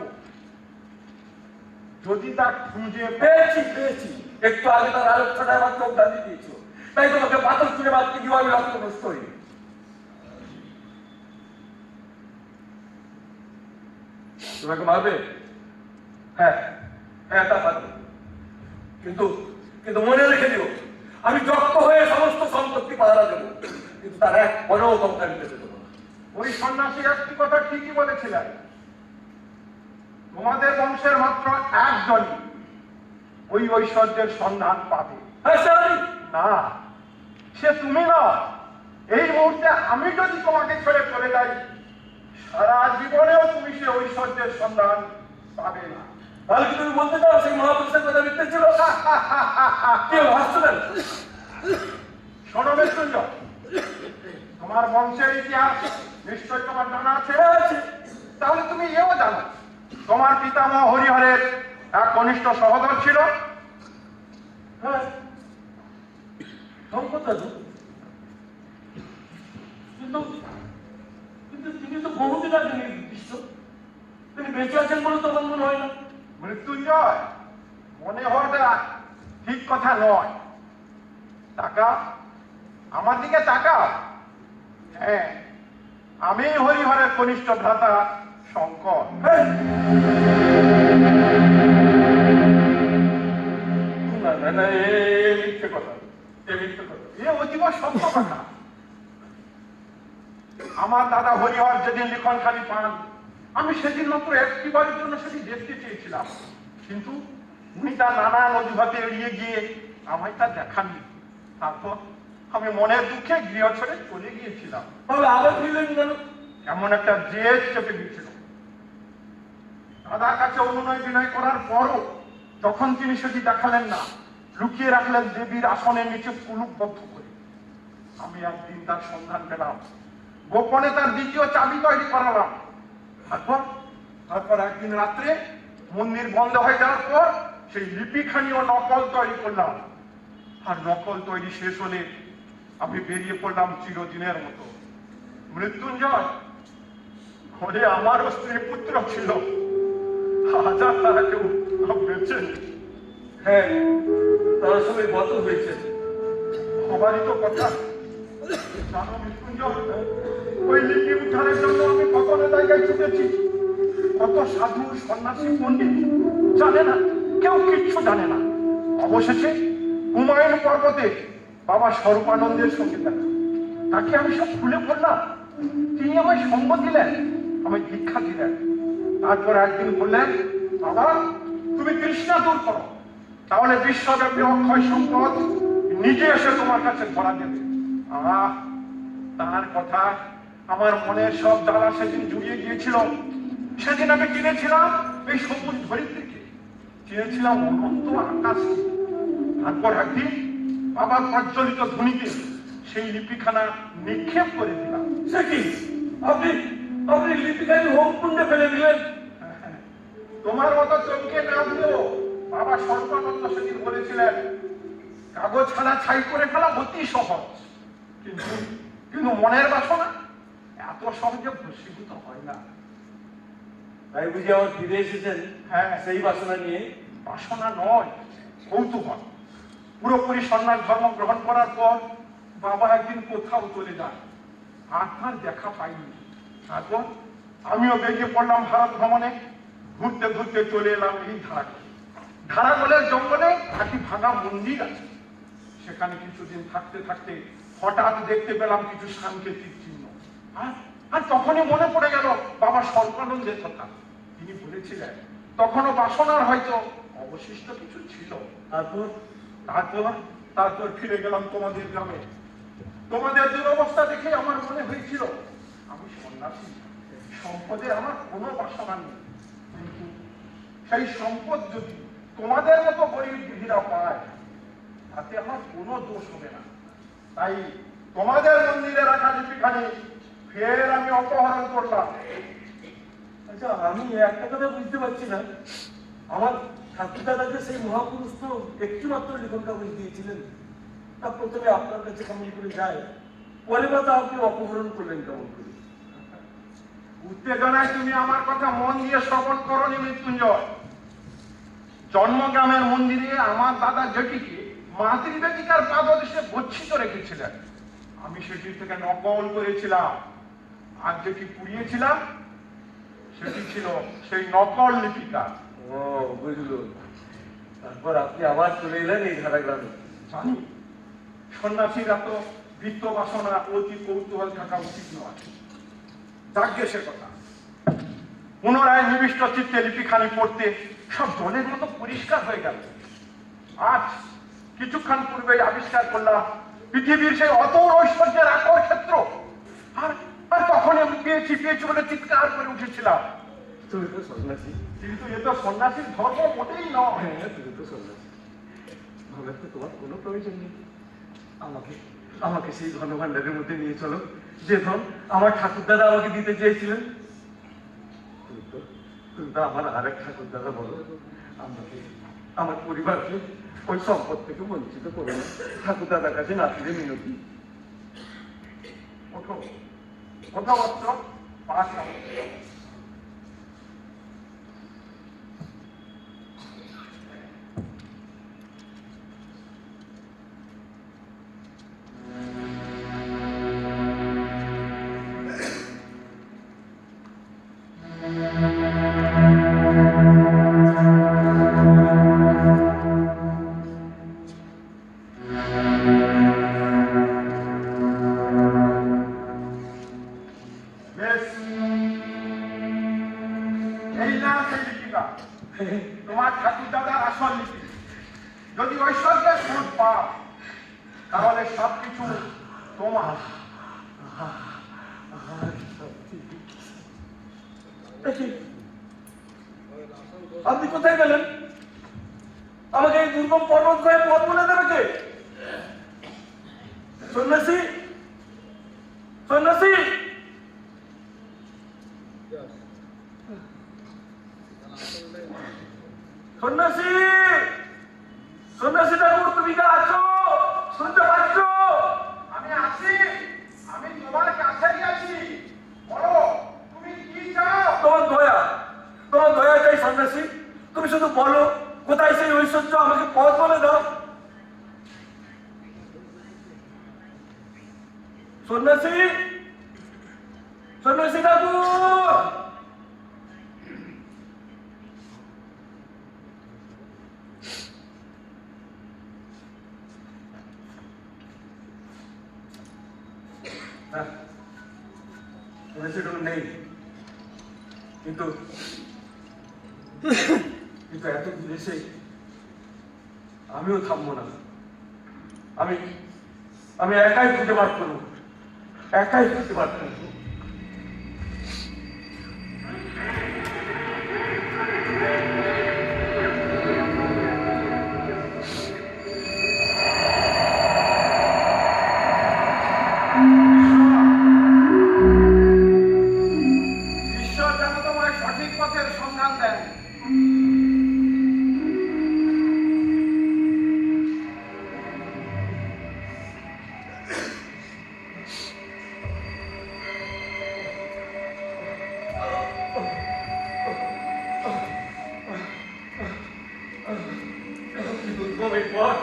যদি তা খুঁজে পেয়েছি পেয়েছি, একটু আগে তার আলোচনাটা আমার চোখ দাঁড়িয়ে দিয়েছিল, তাই তোমাকে পাথর ছুঁড়ে মারতে গিয়ে আমি লক্ষ্যগ্রস্ত হইনি। তোমাকে মারবে? হ্যাঁ, হ্যাঁ, তা পারবে। কিন্তু কিন্তু মনে রেখে দিও, আমি যক্ত হয়ে সমস্ত সম্পত্তি পাহারা দেবো, কিন্তু তার এক বড়ও টঙ্কা নিতে দেবো না। ওই সন্ন্যাসী একটি কথা ঠিকই বলেছিলেন, তোমাদের বংশের মাত্র একজনই ওই ঐশ্বর্যের সন্ধান পাবে। হ্যাঁ, সে আমি। না, সে তুমি না। এই মুহূর্তে আমি যদি তোমাকে ছেড়ে চলে যাই, সারা জীবনেও তুমি সে ঐশ্বর্যের সন্ধান পাবে না। তাহলে কি তুমি বলতে চাও সেই মহাপুরুষের কথা মিথ্যে ছিল? কেউ হাসছিলেন? শোনো মৃত্যুঞ্জয়, তোমার বংশের ইতিহাস নিশ্চয় তোমার জানা আছে। তাহলে তুমি এও জানো তোমার পিতামহ হরিহরের এক কনিষ্ঠ সহোদর ছিল। হ্যাঁ, সম্পদ দাদু। কিন্তু কিন্তু তিনি তো বহুদিন আগে নির্দিষ্ট, তিনি বেঁচে আছেন বলে তো আমার মনে হয় না। মৃত্যুঞ্জয়, মনে হওয়াটা ঠিক কথা নয়। টাকা আমার দিকে তাকাও। হ্যাঁ, আমি হরিহরের কনিষ্ঠ ভ্রাতা শঙ্কর। না না না, এ মিথ্যে কথা, এ মিথ্যে কথা। এ অতীব সত্য কথা। আমার দাদা হরিহর যেদিন লিখনখানি পান, আমি সেদিন মাত্র একটি বারের জন্য সেটি দেখতে চেয়েছিলাম, কিন্তু উনি তার নানান অজুহাতে এড়িয়ে গিয়ে আমায় তা দেখাননি। তারপর আমি মনের দুঃখে গৃহ ছেড়ে চলে গিয়েছিলাম। তাহলে আবার ফিরলেন কেন? এমন একটা জেদ চেপে গিয়েছিল। দাদার কাছে অনুনয় বিনয় করার পরও যখন তিনি সেটি দেখালেন না, লুকিয়ে রাখলেন দেবীর আসনের নিচে কুলুপবদ্ধ করে। আমি একদিন তার সন্ধান পেলাম, গোপনে তার দ্বিতীয় চাবি তৈরি করালাম। তারপর একদিন রাত্রে মন্দির বন্ধ হয়ে যাওয়ার পর সেই লিপিখানিও নকল তৈরি করলাম। আর নকল তৈরি শেষ হলে আমি বেরিয়ে পড়লাম চিরদিনের মতো। মৃত্যুঞ্জয়, ঘরে আমারও স্ত্রী পুত্র ছিল, আজ আর তারা কেউ বেঁচে নেই। হ্যাঁ, তার সঙ্গে বত হয়েছে। সবারই তো কথা। জানো মৃত্যুঞ্জয়, ওই লিপি উদ্ধারের জন্য আমি কত জায়গায় ছুটেছি, কত সাধু সন্ন্যাসী পণ্ডিত জানে না, কেউ কিচ্ছু জানে না। অবশেষে হুমায়ুন পর্বতে বাবা স্বরূপানন্দের সঙ্গে দেখা, তাকে আমি সব খুলে বললাম। তিনি আমায় সঙ্গ দিলেন, আমায় দীক্ষা দিলেন। তারপর একদিন বললেন, বাবা তুমি তৃষ্ণা দূর করো, তাহলে বিশ্বব্যাপী অক্ষয় সম্পদ নিজে এসে তোমার কাছে ধরা দেবে। তার কথা আমার মনের সব জ্বালা সেদিন জুড়িয়ে গিয়েছিল। সেদিন আমি কিনেছিলাম এই সবুজ ধরিত্রীকে, কিনেছিলাম অনন্ত আকাশকে। তারপর একদিন বাবার প্রজ্বলিত ধ্বনিতে সেই লিপিখানা নিক্ষেপ করে দিলাম। সে কি, আপনি আপনি লিপিকাকে হোম কুণ্ডে ফেলে দিলেন? তোমার মতো চমকে না দিলেও বাবা স্বরূপানন্দ সেদিন বলেছিলেন, কাগজ খানা ছাই করে ফেলা অতি সহজ, কিন্তু কিন্তু মনের বাসনা এত সহজে ভস্মীভূত হয় না। তাই বুঝি আবার ফিরে এসেছেন? হ্যাঁ, সেই বাসনা নিয়ে? বাসনা নয়, কৌতূহল। পুরোপুরি সন্ন্যাস ধর্ম গ্রহণ করার পর বাবা একদিন কোথাও চলে যান, আর তার দেখা পাইনি। তারপর আমিও বেরিয়ে পড়লাম ভারত ভ্রমণে। ঘুরতে ঘুরতে চলে এলাম এই ধারাকলে। ধারাকলের জঙ্গলে একটি ভাঙা মন্দির আছে। সেখানে কিছুদিন থাকতে থাকতে হঠাৎ দেখতে পেলাম কিছু সাংকেতিক চিহ্ন। আর তখনই মনে পড়ে গেল বাবা স্বরূপানন্দের কথা। তিনি বলেছিলেন তখনও বাসনার হয়তো অবশিষ্ট কিছু ছিল। তারপর তারপর তারপর ফিরে গেলাম তোমাদের গ্রামে। তোমাদের দুরবস্থা দেখে আমার মনে হয়েছিল আমি সন্ন্যাসী, সম্পদের আমার কোনো বাসনা নেই। কিন্তু সেই সম্পদ যদি তোমাদের মতো গরিব দিদিরা পায়, তাতে আমার কোনো দোষ হবে না। তাই তোমাদের মন্দিরে রাখা লিপিখানি ফের আমি অপহরণ করলাম। আচ্ছা, আমি একটা কথা বুঝতে পারছি না, আমার ঠাকুর দাদাকে সেই মহাপুরুষ তো একটু মাত্র লিখন কাগজ দিয়েছিলেন, তা প্রথমে আপনার কাছে কেমন করে যায়, পরে বা তা আপনি অপহরণ করলেন কেমন করে? উত্তেজনায় তুমি আমার কথা মন দিয়ে শ্রবণ করনি মৃত্যুঞ্জয়। জন্মগ্রামের মন্দিরে আমার দাদা জেঠিকে মাতৃবেদিকার পাদদেশে গচ্ছিত রেখেছিলেন। আমি সেটি থেকে নকল করেছিলাম, আর যেটি পুড়িয়েছিলাম সেটি ছিল সেই নকল লিপিকা। ও বুঝলো। তারপর আপনি আবার চলে এলেন এই ঝাড়গ্রামে। জানি সন্ন্যাসীরা তো বৃত্ত বাসনা অতি কৌতূহল থাকা উচিত নয়। যাজ্ঞে সে কথা। পুনরায় নিবিষ্ট চিত্তে লিপিখানি পড়তে সব জলের মতো পরিষ্কার হয়ে গেল। আজ কিছুক্ষণ পূর্বে আবিষ্কার করলাম পৃথিবীর সেই অতল ঐশ্বর্যের আকর ক্ষেত্র। আর আর তখন আমি পেয়েছি বলে চিৎকার করে উঠেছিলাম। তুমি তো সন্ন্যাসী। কিন্তু এ তো সন্ন্যাসীর ধর্ম মোটেই নয়। হ্যাঁ, তুমি তো সন্ন্যাসী। ধনের তো তোমার কোনো প্রয়োজন নেই। আমাকে আমাকে সেই ধনভাণ্ডারের মধ্যে নিয়ে চলো, যে ধন আমার ঠাকুর দাদা আমাকে দিতে চেয়েছিলেন। তুমি তো আমার আরেক ঠাকুর দাদা বলো, আমাকে আমার পরিবারকে ওই সম্পদ থেকে বঞ্চিত করো না। ঠাকুর দাদার কাছে নাতিদের মিনতি। ওঠো, কথাবার্ত পাঠ নাও। তোমার ঠাকুর দাদার আসল লিপি। যদি ঐশ্বর্যের খোঁজ পাও তাহলে সবকিছু তোমার। আপনি কোথায় গেলেন? আমাকে এই দুর্গম পর্বত হয়ে পথ বলে দেবে কে? সন্ন্যাসী, সন্ন্যাসী, সন্ন্যাসী, সন্ন্যাসী ঠাকুর, তুমি কি আছো? শুনতে পাচ্ছ? আমি আছি, আমি তোমার কাছেই আছি। বলো তুমি কি চাও? তোমার দয়া চাই সন্ন্যাসী। তুমি শুধু বলো কোথায় সেই ঐশ্বর্য, আমাকে পথ বলে দাও। সন্ন্যাসী, সন্ন্যাসী ঠাকুর, হ্যাঁ, সেগুলো নেই, কিন্তু কিন্তু এত দূর এসে আমিও থামবো না। আমি আমি একাই খুঁজে বার করবো, একাই খুঁজে বার করবো। ঈশ্বর যেন তোমায় সঠিক পথের সন্ধান দেন। কি দুর্গম এই পথ,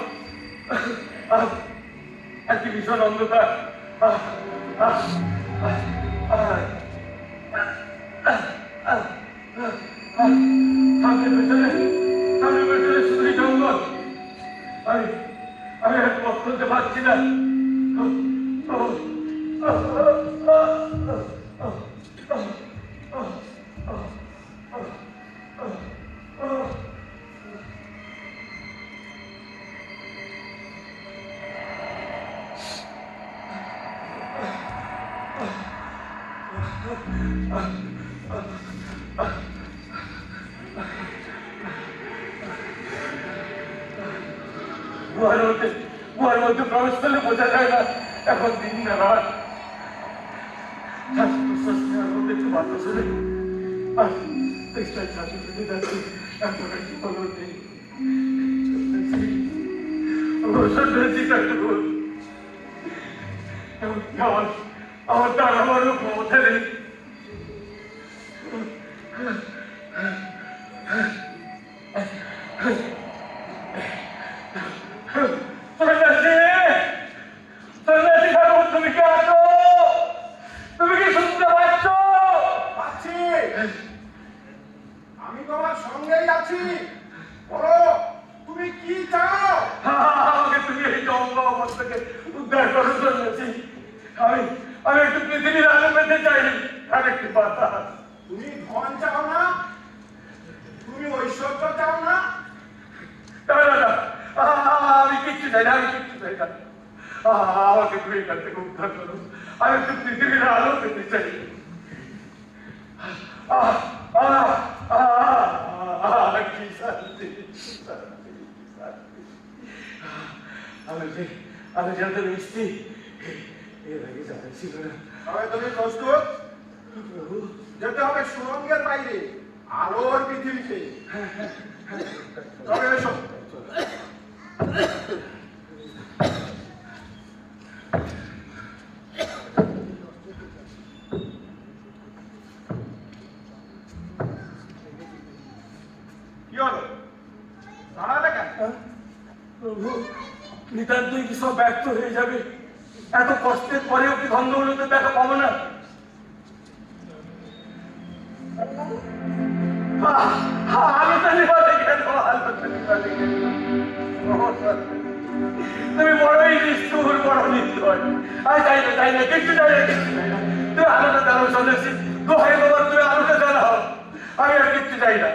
একটি ভীষণ অন্ধকার। সামনে পেছনে শুধুই জঙ্গল। আমি আমি আর পথ চলতে পারছি না। গুহার মধ্যে প্রবেশ করলে বোঝা যায় না এখন দিন না রাত। শ্বাস নেওয়ার মধ্যে একটু বাতাস হলে আর চেষ্টায় ছাতি ফেলে যাচ্ছে, এখন একটু খবর নেই। আমার দাঁড়াবারও ক্ষমতা নেই। তুমি কি আছো? তুমি কি শুনতে পাচ্ছ? আছি, আমি তোমার সঙ্গেই আছি। বলো, তুমি কি চাও? আমাকে তুমি এই জঙ্গল অবস্থা থেকে উদ্ধার করার জন্য আমি আমি একটু পৃথিবীর আলো পেতে চাই, আর একটু বাতাস। তুমি ধন চাও না? তুমি ঐশ্বর্য চাও না? না না না, আমি কিচ্ছু চাই না, আমি কিচ্ছু চাই না। আমাকে তুমি এখান থেকে উদ্ধার করো, আমি একটু পৃথিবীর আলো পেতে চাই। কি শান্তি, আমি জানতে মিষ্টি এর আগে জানা ছিল না। তবে তুমি প্রস্তুত? যেতে হবে সুরঙ্গের বাইরে, আলোর পৃথিবীতে। তবে এসো। কি হলো? দাঁড়ালে কেন? প্রভু, নিতান্তই কি সব ব্যর্থ হয়ে যাবে? এত কষ্টের পরেও কি ধন্দগুলোতে দেখা পাবো না? আলোটা নিভাতে কেন? আলোটা নিভাতে কেন? তুমি বড়ই নিষ্ঠুর, বড় নির্দয়। আমি চাই না, কিচ্ছু চাই না, কিচ্ছু চাই না। তুমি আলোটা জ্বালাও সন্ন্যাসী, দোহাই বাবা, তুমি আলোটা জ্বালাও। আমি আর কিচ্ছু চাই না।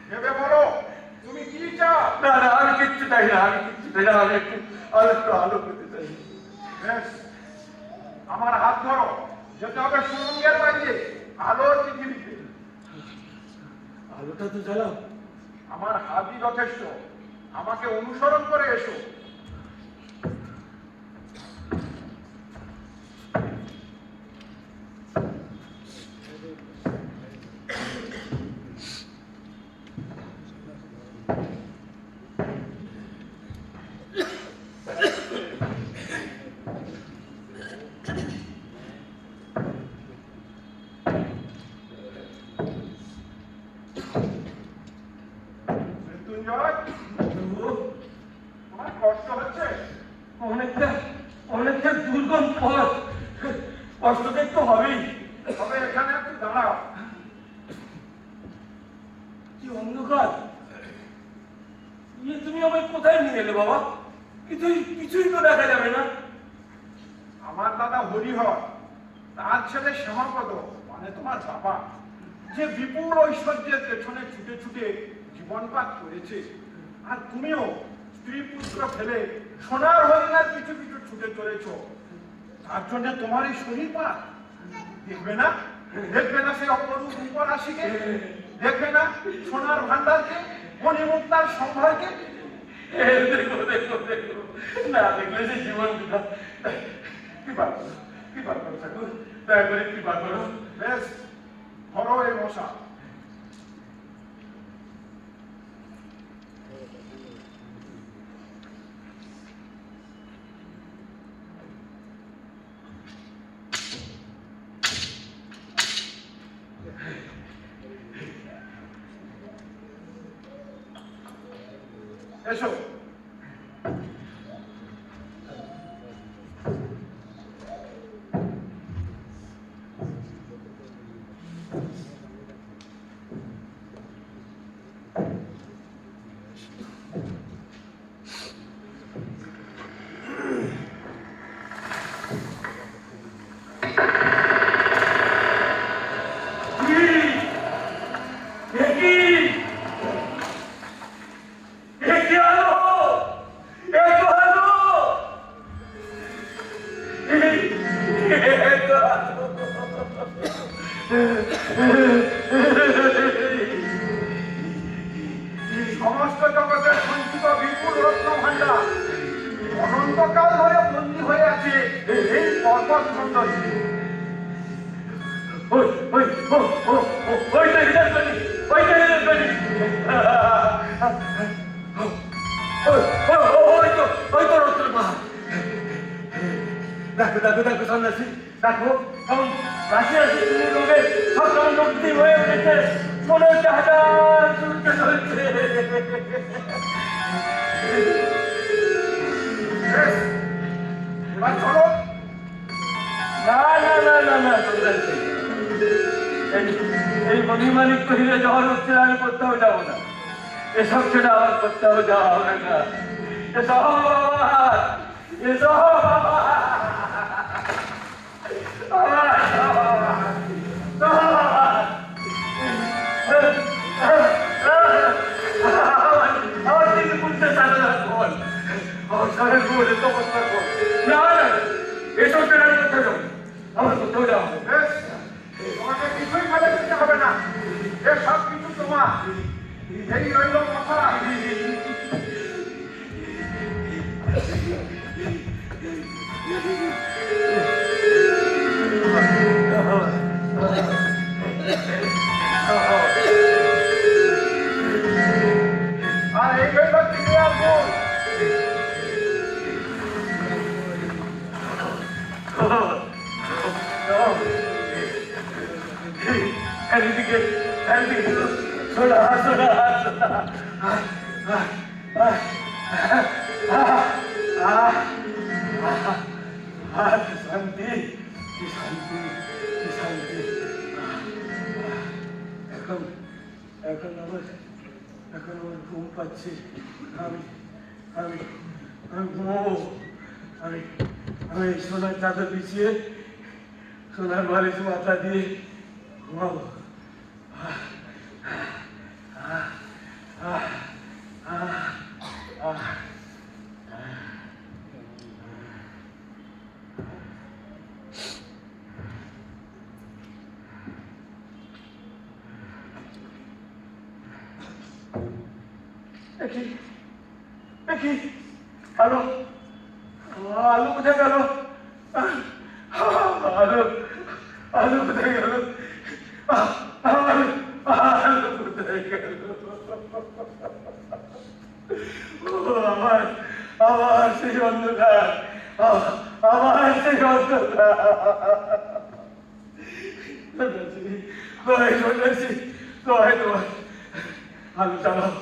ভেবে বলো, তুমি কি চাও? না না, আমি কিচ্ছু চাই না, আমি কিচ্ছু চাই না। আমি একটু আলো পেতে চাই। বেশ, আমার হাত ধরো। যেতে হবে সুরঙ্গের বাইরে, আলোর পৃথিবীতে। আলোটা তো জ্বালাও। আমার হাতই যথেষ্ট। আমাকে অনুসরণ করে এসো। মৃত্যুঞ্জয়, তোমার কষ্ট হচ্ছে? অনেকটা দুর্গম পথ, কষ্ট তো একটু হবেই। তবে এখানে একটু দাঁড়াও। কি অন্ধকার! তুমি আমায় কোথায় নিয়ে এলে বাবা? কিছুই তো দেখা যাবে না। আমার দাদা হরিহর, তার ছেলে শ্যামাপদ মানে তোমার বাবা, যে বিপুল ঐশ্বর্যের পেছনে ছুটে ছুটে জীবনপাত করেছে, আর তুমিও স্ত্রী পুত্র ফেলে সোনার হরিণের পিছু পিছু ছুটে চলেছ, তার জন্য তোমার এই শরীর পাত দেখবে না? দেখবে না সেই অপরূপ রূপরাশিকে? দেখবে না সোনার ভান্ডারকে, মণিমুক্তার সম্ভারকে? দেখো দেখো দেখো, না দেখলে যে জীবন বিধা। কৃপা করো, কৃপা করো ঠাকুর, দয়া করে কৃপা করো। বেশ, ধরো এই মশা। এসো। সমস্ত জগতের সঞ্চিত বিপুল রত্ন ভান্ডার অনন্তকাল ধরে বন্দী হয়ে আছে এই পর্বত সুন্দরী। দেখো দেখো দেখো সন্ন্যাসী, দেখো কেমন রাশি রাশি তুমি লোকে সব কেমন শক্তি হয়ে উঠেছে, মনে হচ্ছে হাজার সূর্য চলছে। এবার চলো। না না না না না সন্ন্যাসী, এই মণিমাণিক কহিলে জহর হচ্ছে, আমি কোথাও যাবো না। এসব ছেড়ে আমার কোথাও যাওয়া হবে না। এসব এসব আমার দিকে বুঝতে চাবে না, আমার সারা জীবনে তপস্যা কর। না না, এসব ছেড়ে আমি কোথাও যাবো, আমার কোথাও যাওয়া হবে। বেশ, তোমাকে কিছুই ফেলে দিতে হবে না, এ সব কিছু তোমার। এই রইল কথা। আর এই রইল চিনি আর গুড়। চারিদিকে চারিদিকে সোনা সোনা কি শান্তি, কি শান্তি, কি শান্তি। এখন এখন আমার ঘুম পাচ্ছে। আমি আমি আমি ঘুমাবো। আমি আমি সোনার চাদর বিছিয়ে সোনার বালিশ মাথা দিয়ে ঘুমাবো। আলো আলো কোথায় গেল? আলো আলো কোথায় গেল? আলো কোথায় গেল? আমার আমার সেই অন্ধকার, আমার সেই অন্ধকার। সন্ন্যাসী তোমার আলো জ্বালাও,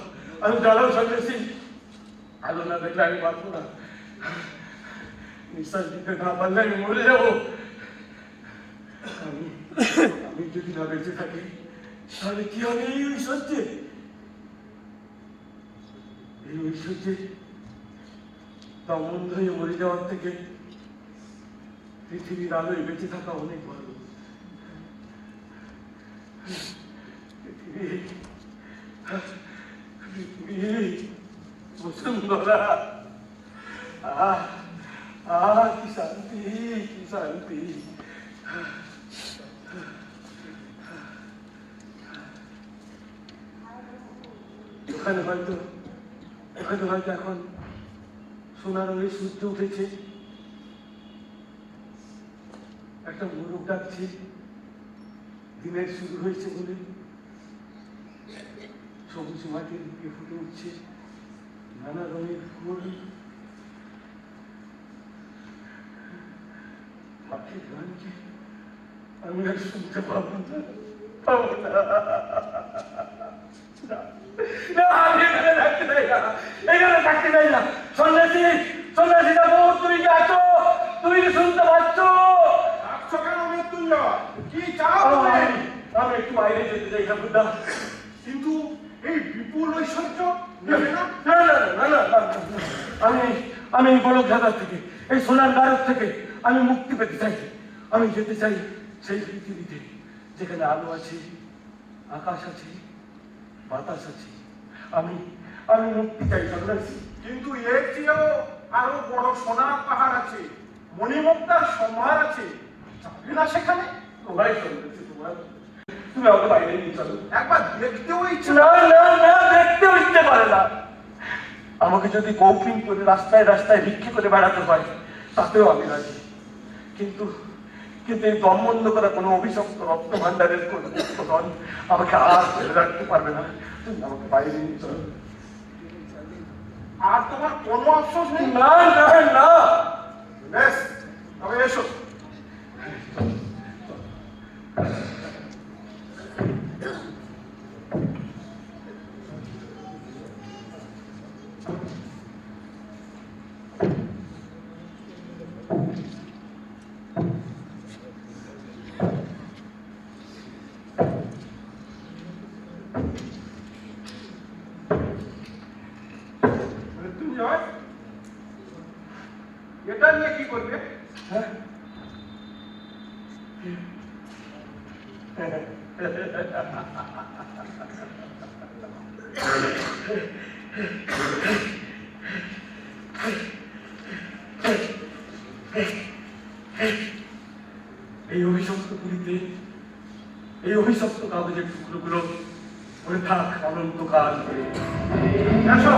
আলো জ্বালাও সন্ন্যাসী। আলো না দেখলে আমি বাঁচবো না, নিঃশ্বাস দিতে না পারলে আমি মরে যাবো। আমি যদি না বেঁচে থাকি তাহলে কি হবে এই ঐশ্বর্যে? এই ঐশ্বর্যে দমন হয়ে মরে যাওয়ার থেকে পৃথিবীর আলোয় বেঁচে থাকা অনেক ভালো। পৃথিবী বসুন্ধরা, কি শান্তি, কি শান্তি। এখানে হয়তো এখন সোনার ওই সূর্য উঠেছে, একটা মোরগ ডাকছে, দিনের শুরু হয়েছে বলে। সবুজ মাটির দিকে ফুটে উঠছে নানা রঙের ফুল, পাখির গানকে আমি আর শুনতে পাবো না, পাবো না। না, আমি এখানে থাকতে চাই না, এখানে থাকতে চাই না। সন্ন্যাসী, সন্ন্যাসী যাবো, তুমি কি আছো? তুমি কি শুনতে পাচ্ছ? ডাকছো কেন মৃত্যুঞ্জয়? কি চাও তুমি? আমি একটু বাইরে যেতে চাই ঠাকুরদা। কিন্তু এই বিপুল ঐশ্বর্য নেবে না? না না না না না, আমি এই বড় ঘাটার থেকে, এই সোনার গারদ থেকে আমি মুক্তি পেতে চাই। আমি যেতে চাই সেই পৃথিবীতে যেখানে আলো আছে, আকাশ আছে, বাতাস আছে। আমি মুক্তি চাই সন্ন্যাসী। কিন্তু এর চেয়েও আরো বড় সোনার পাহাড় আছে, মণিমুক্তার সম্ভার আছে, যাবে না সেখানে? তোমায় সন্ন্যাসী, তোমার, তুমি আমাকে বাইরে নিয়ে চলো। একবার দেখতেও ইচ্ছে না না না, দেখতেও ইচ্ছে পারে না। আমাকে যদি কৌপিন করে রাস্তায় রাস্তায় ভিক্ষে করে বেড়াতে হয় তাতেও আমি রাজি। কিন্তু কিন্তু এই দমবন্ধ করা কোনো অভিশপ্ত রত্ন ভান্ডারের কোনো ধন আমাকে আর ধরে রাখতে পারবে না। তুমি আমাকে বাইরে নিয়ে চলো। আর তোমার কোনো আফসোস নেই? না না না, বেশ, তবে এসো। মৃত্যুঞ্জয়, এটা নিয়ে কি করবে? হ্যাঁ? এই অভিশপ্ত পুরীতে এই অভিশপ্ত কাগজের টুকরোগুলো পড়ে থাক অনন্তকাল। এসো।